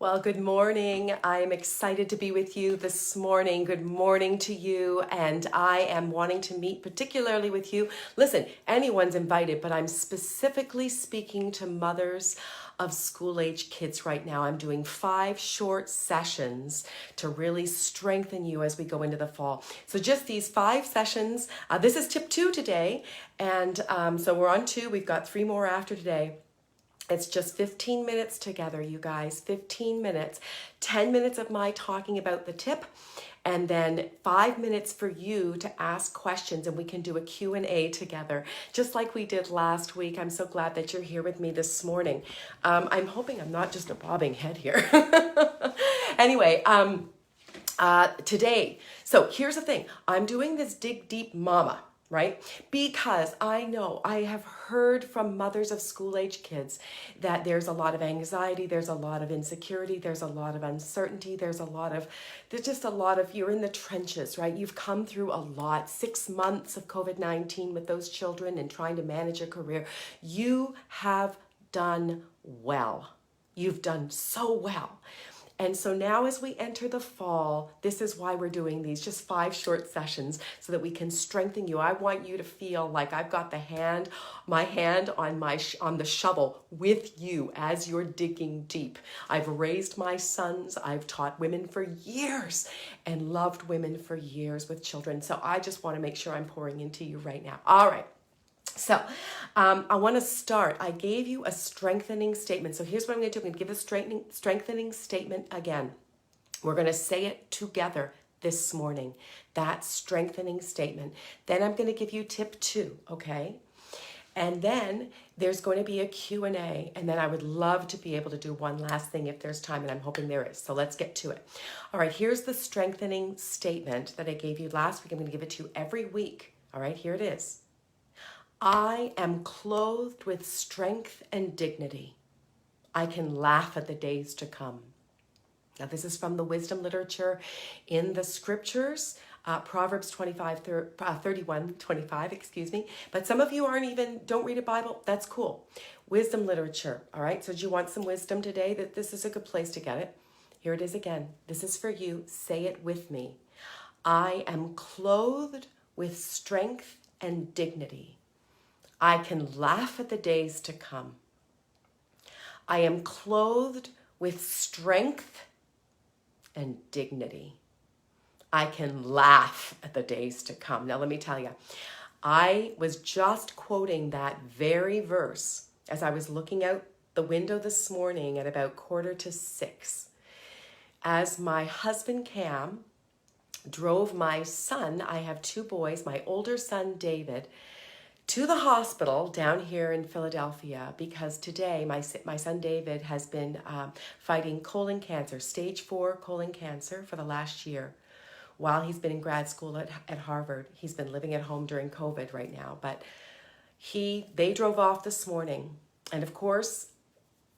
Well, good morning. I'm excited to be with you this morning. Good morning to you. And I am wanting to meet particularly with you. Listen, anyone's invited, but I'm specifically speaking to mothers of school-age kids right now. I'm doing 5 short sessions to really strengthen you as we go into the fall. So just these 5 sessions. This is tip 2 today. And so we're on 2. We've got 3 more after today. It's just 15 minutes together, you guys, 15 minutes, 10 minutes of my talking about the tip, and then 5 minutes for you to ask questions, and we can do a Q&A together, just like we did last week. I'm so glad that you're here with me this morning. I'm hoping I'm not just a bobbing head here. Anyway, today, so here's the thing. I'm doing this Dig Deep Mama, right? Because I know I have heard from mothers of school-age kids that there's a lot of anxiety, there's a lot of insecurity, there's a lot of uncertainty, there's just a lot of, you're in the trenches, right? You've come through a lot, 6 months of COVID-19 with those children and trying to manage a career. You have done well. You've done so well. And so now as we enter the fall, this is why we're doing these, just 5 short sessions so that we can strengthen you. I want you to feel like I've got my hand on the shovel with you as you're digging deep. I've raised my sons. I've taught women for years and loved women for years with children. So I just want to make sure I'm pouring into you right now. All right. So I want to start. I gave you a strengthening statement. So here's what I'm going to do. I'm going to give a strengthening statement again. We're going to say it together this morning, that strengthening statement. Then I'm going to give you tip 2, okay? And then there's going to be a Q&A. And then I would love to be able to do one last thing if there's time, and I'm hoping there is. So let's get to it. All right, here's the strengthening statement that I gave you last week. I'm going to give it to you every week. All right, here it is. I am clothed with strength and dignity. I can laugh at the days to come. Now, this is from the wisdom literature in the scriptures, Proverbs 31:25, excuse me. But some of you don't read a Bible. That's cool. Wisdom literature, all right? So do you want some wisdom today? That this is a good place to get it. Here it is again. This is for you. Say it with me. I am clothed with strength and dignity. I can laugh at the days to come. I am clothed with strength and dignity. I can laugh at the days to come. Now, let me tell you, I was just quoting that very verse as I was looking out the window this morning at about 5:45. As my husband, Cam, drove my son, I have 2 boys, my older son, David, to the hospital down here in Philadelphia because today my son David has been fighting colon cancer, stage 4 colon cancer for the last year. While he's been in grad school at Harvard, he's been living at home during COVID right now. But they drove off this morning. And of course,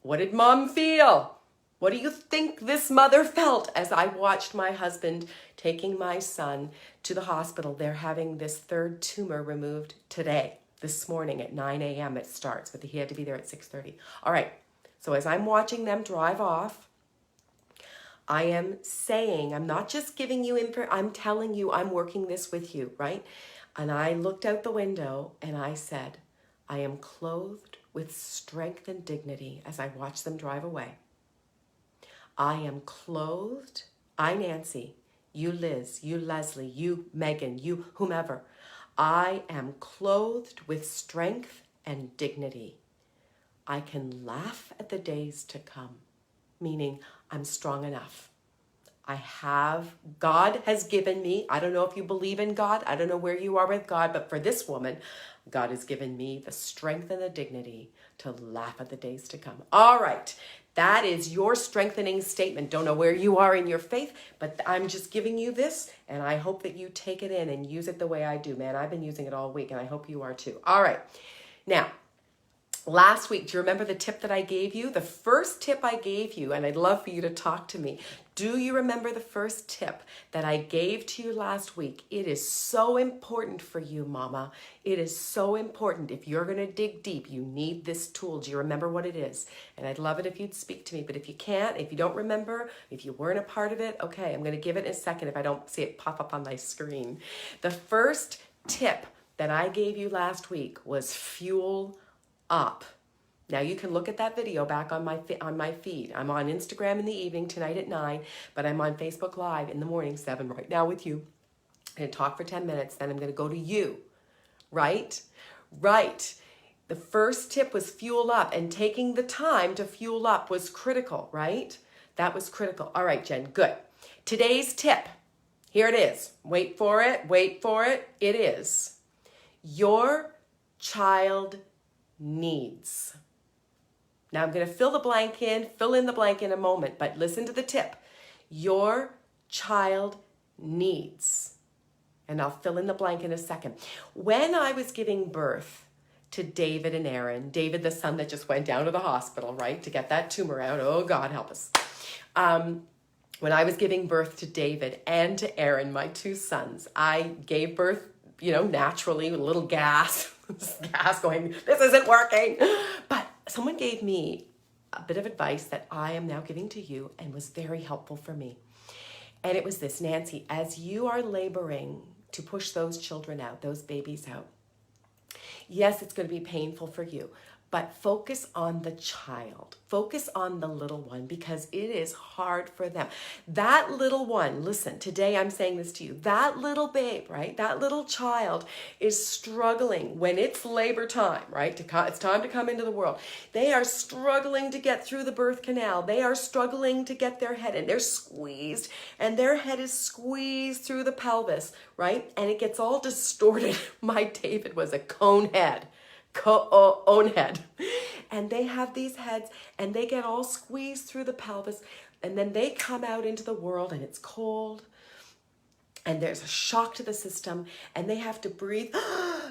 what did Mom feel? What do you think this mother felt as I watched my husband taking my son to the hospital? They're having this 3rd tumor removed today, this morning at 9 a.m. it starts, but he had to be there at 6:30. All right, so as I'm watching them drive off, I am saying, I'm not just giving you info, I'm telling you I'm working this with you, right? And I looked out the window and I said, I am clothed with strength and dignity as I watch them drive away. I am clothed, I Nancy, you Liz, you Leslie, you Megan, you whomever. I am clothed with strength and dignity. I can laugh at the days to come, meaning I'm strong enough. God has given me, I don't know if you believe in God, I don't know where you are with God, but for this woman, God has given me the strength and the dignity to laugh at the days to come. All right. That is your strengthening statement. Don't know where you are in your faith, but I'm just giving you this, and I hope that you take it in and use it the way I do, man. I've been using it all week, and I hope you are too. All right. Now, Last week, do you remember the tip that I gave you? The first tip I gave you, and I'd love for you to talk to me. Do you remember the first tip that I gave to you last week? It is so important for you, Mama. It is so important. If you're going to dig deep, you need this tool. Do you remember what it is? And I'd love it if you'd speak to me. But if you can't, if you don't remember, if you weren't a part of it, okay, I'm going to give it in a second if I don't see it pop up on my screen. The first tip that I gave you last week was fuel up. Now you can look at that video back on my feed. I'm on Instagram in the evening tonight at 9, but I'm on Facebook Live in the morning 7 right now with you. I'm going to talk for 10 minutes, then I'm going to go to you. Right? Right. The first tip was fuel up, and taking the time to fuel up was critical, right? That was critical. All right, Jen, good. Today's tip, here it is. Wait for it, wait for it. It is your child needs. Now I'm going to fill in the blank in a moment, but listen to the tip. Your child needs. And I'll fill in the blank in a second. When I was giving birth to David and Aaron, David, the son that just went down to the hospital, right, to get that tumor out. Oh, God help us. When I was giving birth to David and to Aaron, my two sons, I gave birth, naturally with a little gas going, this isn't working. But someone gave me a bit of advice that I am now giving to you and was very helpful for me. And it was this: Nancy, as you are laboring to push those children out, those babies out, yes, it's going to be painful for you, but focus on the child. Focus on the little one, because it is hard for them. That little one, listen, today I'm saying this to you, that little babe, right? That little child is struggling when it's labor time, right? It's time to come into the world. They are struggling to get through the birth canal. They are struggling to get their head in. They're squeezed, and their head is squeezed through the pelvis, right? And it gets all distorted. My David was a cone head. Own head. And they have these heads, and they get all squeezed through the pelvis, and then they come out into the world, and it's cold, and there's a shock to the system, and they have to breathe,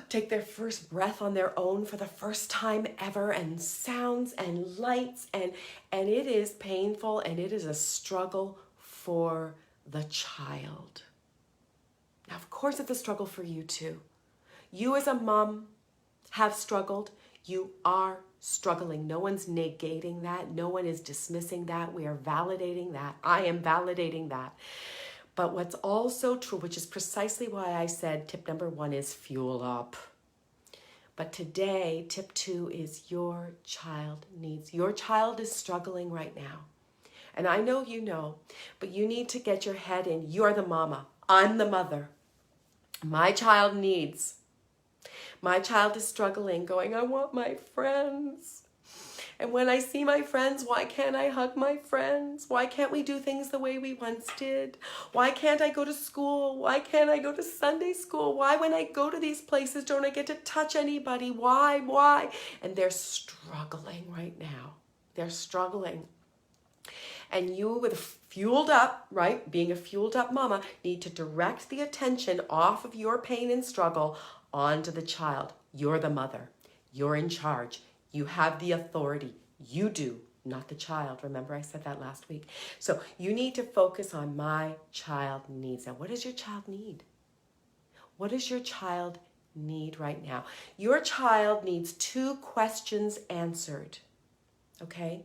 take their first breath on their own for the first time ever, and sounds and lights, and it is painful, and it is a struggle for the child. Now, of course, it's a struggle for you too. You as a mom have struggled. You are struggling. No one's negating that. No one is dismissing that. We are validating that. I am validating that. But what's also true, which is precisely why I said tip number 1 is fuel up. But today, tip 2 is your child needs. Your child is struggling right now. And I know you know, but you need to get your head in. You're the mama. I'm the mother. My child needs. My child is struggling, going, I want my friends. And when I see my friends, why can't I hug my friends? Why can't we do things the way we once did? Why can't I go to school? Why can't I go to Sunday school? Why, when I go to these places, don't I get to touch anybody? Why? And they're struggling right now. They're struggling. And you, with fueled up, right, being a fueled up mama, need to direct the attention off of your pain and struggle onto the child. You're the mother. You're in charge. You have the authority. You do, not the child. Remember I said that last week. So you need to focus on my child needs. Now, what does your child need? What does your child need right now? Your child needs 2 questions answered. Okay?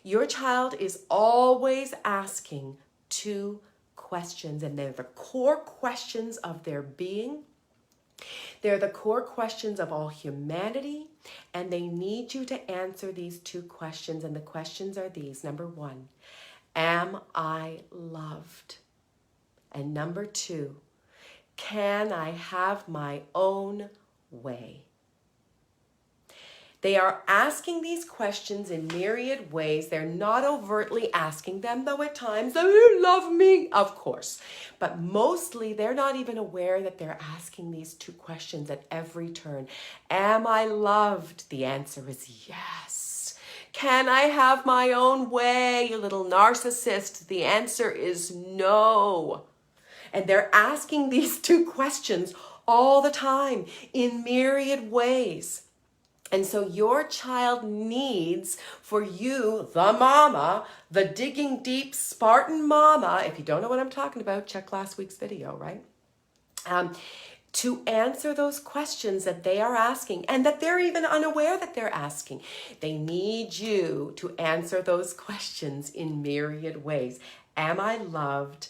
Your child is always asking 2 questions, and they're the core questions of their being. They're the core questions of all humanity, and they need you to answer these 2 questions, and the questions are these. Number 1, am I loved? And number 2, can I have my own way? They are asking these questions in myriad ways. They're not overtly asking them, though at times, oh, you love me, of course. But mostly, they're not even aware that they're asking these 2 questions at every turn. Am I loved? The answer is yes. Can I have my own way, you little narcissist? The answer is no. And they're asking these 2 questions all the time in myriad ways. And so your child needs for you, the mama, the digging deep Spartan mama, if you don't know what I'm talking about, check last week's video, right? To answer those questions that they are asking and that they're even unaware that they're asking. They need you to answer those questions in myriad ways. Am I loved?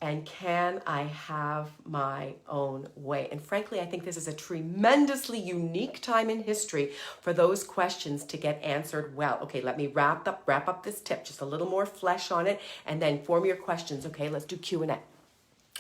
And can I have my own way? And frankly, I think this is a tremendously unique time in history for those questions to get answered well. Okay, let me wrap up this tip, just a little more flesh on it, and then form your questions. Okay, let's do Q&A.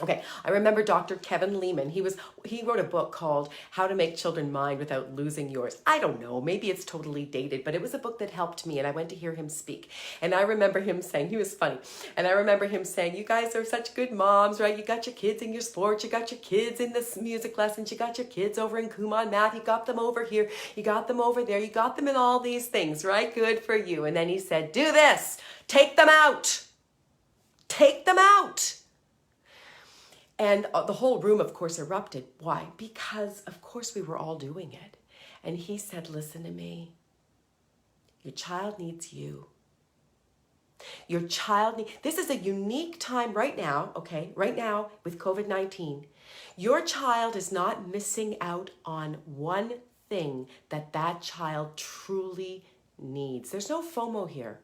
Okay, I remember Dr. Kevin Leman. He wrote a book called How to Make Children Mind Without Losing Yours. I don't know, maybe it's totally dated, but it was a book that helped me, and I went to hear him speak. And I remember him saying, he was funny, and I remember him saying, you guys are such good moms, right? You got your kids in your sports, you got your kids in this music lessons, you got your kids over in Kumon Math, you got them over here, you got them over there, you got them in all these things, right? Good for you. And then he said, do this, take them out. Take them out. And the whole room, of course, erupted. Why? Because, of course, we were all doing it. And he said, listen to me. Your child needs you. Your child this is a unique time right now, okay? Right now with COVID-19. Your child is not missing out on one thing that child truly needs. There's no FOMO here.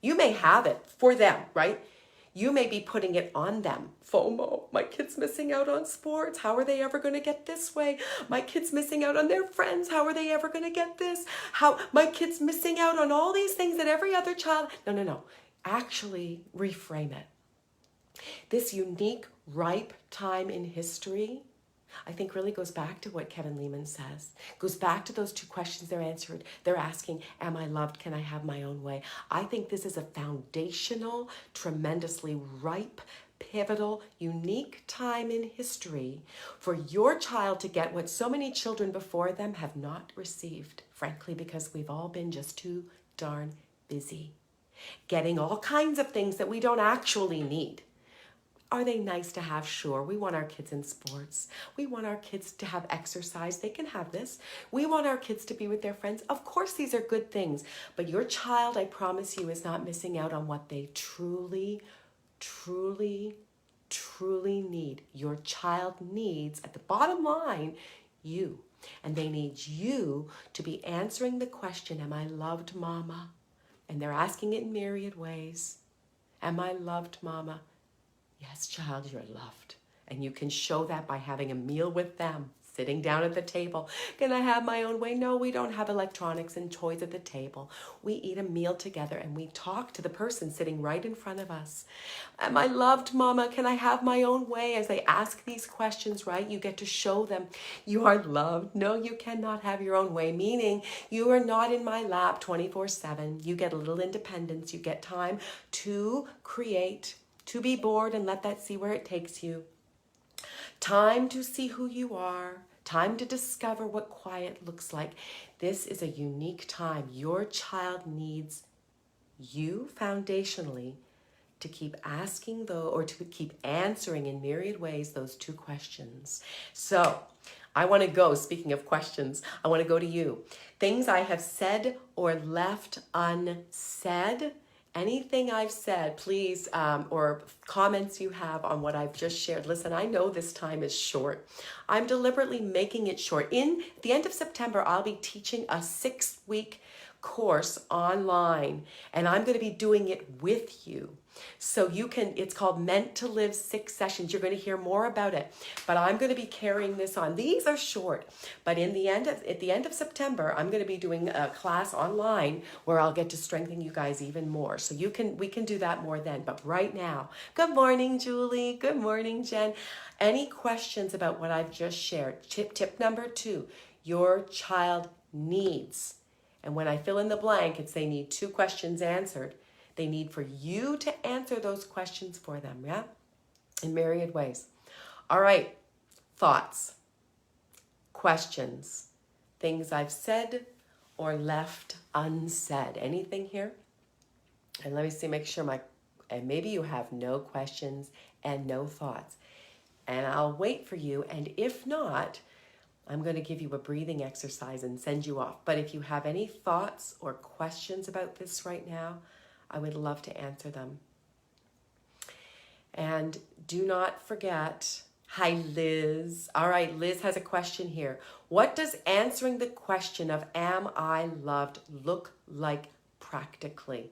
You may have it for them, right? You may be putting it on them. FOMO, my kid's missing out on sports. How are they ever going to get this way? My kid's missing out on their friends. How are they ever going to get this? My kid's missing out on all these things that every other child. No. Actually, reframe it. This unique, ripe time in history, I think really goes back to what Kevin Leman says. Goes back to those two questions they're asking, am I loved? Can I have my own way? I think this is a foundational, tremendously ripe, pivotal, unique time in history for your child to get what so many children before them have not received, frankly, because we've all been just too darn busy getting all kinds of things that we don't actually need. Are they nice to have? Sure. We want our kids in sports. We want our kids to have exercise. They can have this. We want our kids to be with their friends. Of course, these are good things. But your child, I promise you, is not missing out on what they truly, truly, truly need. Your child needs, at the bottom line, you. And they need you to be answering the question, am I loved, Mama? And they're asking it in myriad ways. Am I loved, Mama? Yes, child, you're loved. And you can show that by having a meal with them, sitting down at the table. Can I have my own way? No, we don't have electronics and toys at the table. We eat a meal together and we talk to the person sitting right in front of us. Am I loved, Mama? Can I have my own way? As they ask these questions, right, you get to show them you are loved. No, you cannot have your own way, meaning you are not in my lap 24/7. You get a little independence. You get time to create, to be bored and let that see where it takes you. Time to see who you are. Time to discover what quiet looks like. This is a unique time. Your child needs you foundationally to keep asking or to keep answering in myriad ways those two questions. So I want to go, speaking of questions, I want to go to you. Things I have said or left unsaid. Anything I've said, please, or comments you have on what I've just shared. Listen, I know this time is short. I'm deliberately making it short. At the end of September, I'll be teaching a 6-week course online, and I'm going to be doing it with you. So it's called Meant to Live 6 Sessions. You're going to hear more about it, but I'm going to be carrying this on. These are short, but at the end of September, I'm going to be doing a class online where I'll get to strengthen you guys even more. So we can do that more then. But right now, good morning, Julie. Good morning, Jen. Any questions about what I've just shared? Tip number 2, your child needs. And when I fill in the blank, it's they need 2 questions answered. They need for you to answer those questions for them, yeah? In myriad ways. All right, thoughts, questions, things I've said or left unsaid. Anything here? And let me see, make sure and maybe you have no questions and no thoughts. And I'll wait for you, and if not, I'm going to give you a breathing exercise and send you off. But if you have any thoughts or questions about this right now, I would love to answer them. And do not forget, hi Liz. All right, Liz has a question here. What does answering the question of am I loved look like practically?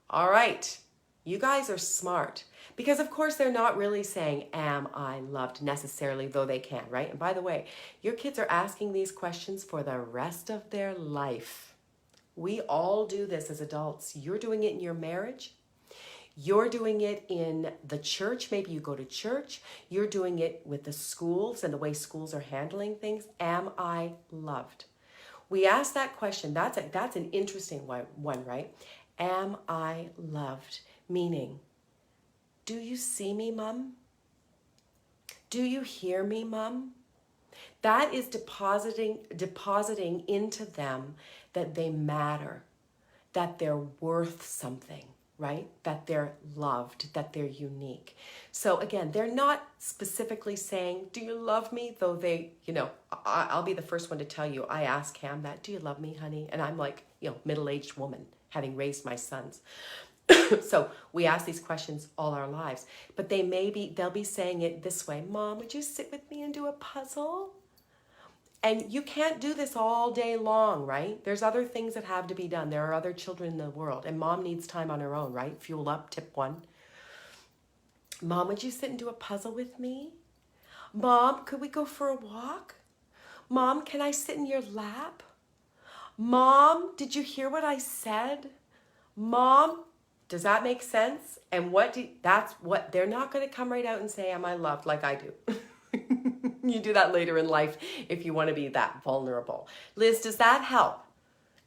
All right, you guys are smart. Because of course they're not really saying, am I loved necessarily, though they can, right? And by the way, your kids are asking these questions for the rest of their life. We all do this as adults. You're doing it in your marriage. You're doing it in the church. Maybe you go to church. You're doing it with the schools and the way schools are handling things. Am I loved? We ask that question. That's an interesting one, right? Am I loved? Meaning, do you see me, Mom? Do you hear me, Mom? That is depositing into them that they matter, that they're worth something, right? That they're loved, that they're unique. So again, they're not specifically saying, do you love me? Though they, I'll be the first one to tell you, I ask Cam that, do you love me, honey? And I'm like, middle-aged woman, having raised my sons. So we ask these questions all our lives, but they'll be saying it this way. Mom, would you sit with me and do a puzzle? And you can't do this all day long, right? There's other things that have to be done. There are other children in the world, and Mom needs time on her own, right? Fuel up, tip 1. Mom, would you sit and do a puzzle with me? Mom, could we go for a walk? Mom, can I sit in your lap? Mom, did you hear what I said? Mom, does that make sense? And that's what they're not going to come right out and say, am I loved, like I do. You do that later in life if you want to be that vulnerable. Liz, does that help?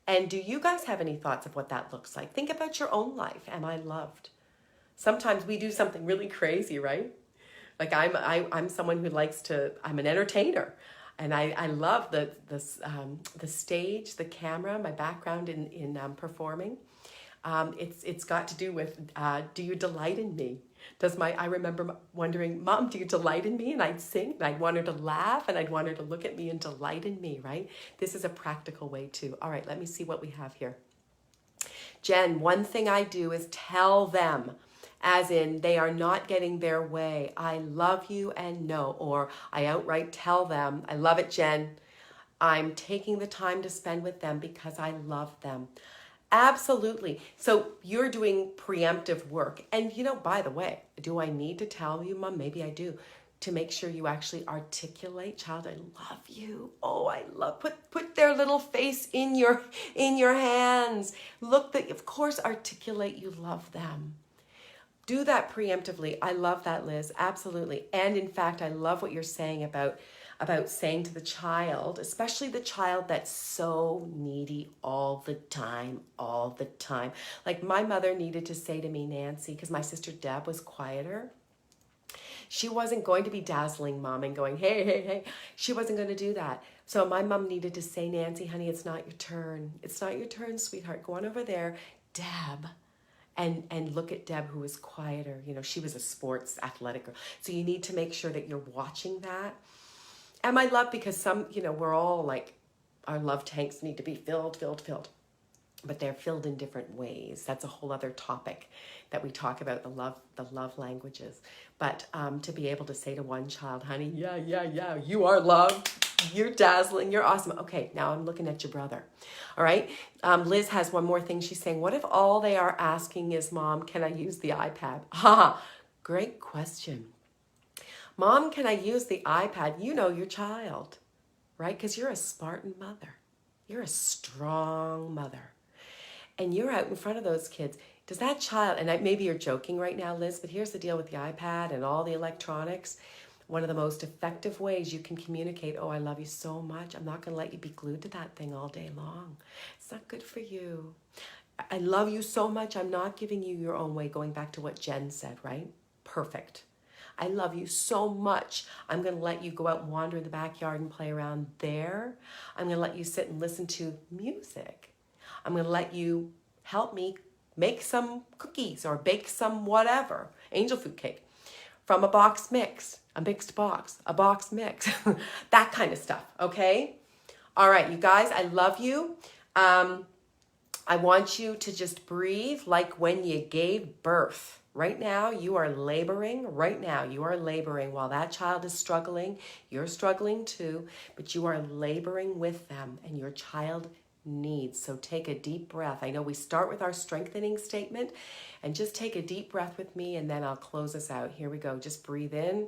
And do you guys have any thoughts of what that looks like? Think about your own life. Am I loved? Sometimes we do something really crazy, right? Like I'm someone who likes to, I'm an entertainer. And I love the stage, the camera, my background in performing. It's got to do with, do you delight in me? I remember wondering, Mom, do you delight in me? And I'd sing, and I'd want her to laugh, and I'd want her to look at me and delight in me, right? This is a practical way too. All right, let me see what we have here. Jen, one thing I do is tell them, as in they are not getting their way. I love you and no, or I outright tell them, I love it, Jen. I'm taking the time to spend with them because I love them. Absolutely. So you're doing preemptive work. And by the way, do I need to tell you, Mom? Maybe I do. To make sure you actually articulate, child, I love you. Oh, I love, put their little face in your hands. Of course, articulate you love them. Do that preemptively. I love that, Liz. Absolutely. And in fact, I love what you're saying about saying to the child, especially the child that's so needy all the time. Like my mother needed to say to me, Nancy, because my sister Deb was quieter. She wasn't going to be dazzling Mom and going, hey, hey, hey. She wasn't going to do that. So my mom needed to say, Nancy, honey, it's not your turn. It's not your turn, sweetheart. Go on over there, Deb. And look at Deb, who was quieter. She was a sports athletic girl. So you need to make sure that you're watching that. And my love, because some, we're all like, our love tanks need to be filled. But they're filled in different ways. That's a whole other topic that we talk about, the love languages. But to be able to say to one child, honey, yeah, you are loved. You're dazzling. You're awesome. Okay, now I'm looking at your brother. All right. Liz has one more thing. She's saying, what if all they are asking is, Mom, can I use the iPad? Great question. Mom, can I use the iPad? Your child, right? Because you're a Spartan mother. You're a strong mother. And you're out in front of those kids. Does that child, and maybe you're joking right now, Liz, but here's the deal with the iPad and all the electronics. One of the most effective ways you can communicate, oh, I love you so much. I'm not going to let you be glued to that thing all day long. It's not good for you. I love you so much. I'm not giving you your own way, going back to what Jen said, right? Perfect. I love you so much. I'm going to let you go out and wander in the backyard and play around there. I'm going to let you sit and listen to music. I'm going to let you help me make some cookies or bake some whatever, angel food cake from a box mix, a mixed box, a box mix, that kind of stuff, okay? All right, you guys, I love you. I want you to just breathe like when you gave birth. Right now, you are laboring. Right now, you are laboring. While that child is struggling, you're struggling too, but you are laboring with them, and your child needs. So take a deep breath. I know we start with our strengthening statement, and just take a deep breath with me, and then I'll close us out. Here we go. Just breathe in.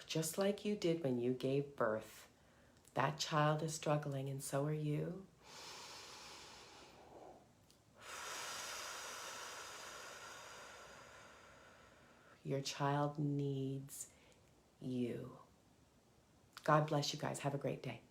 Just like you did when you gave birth. That child is struggling, and so are you. Your child needs you. God bless you guys. Have a great day.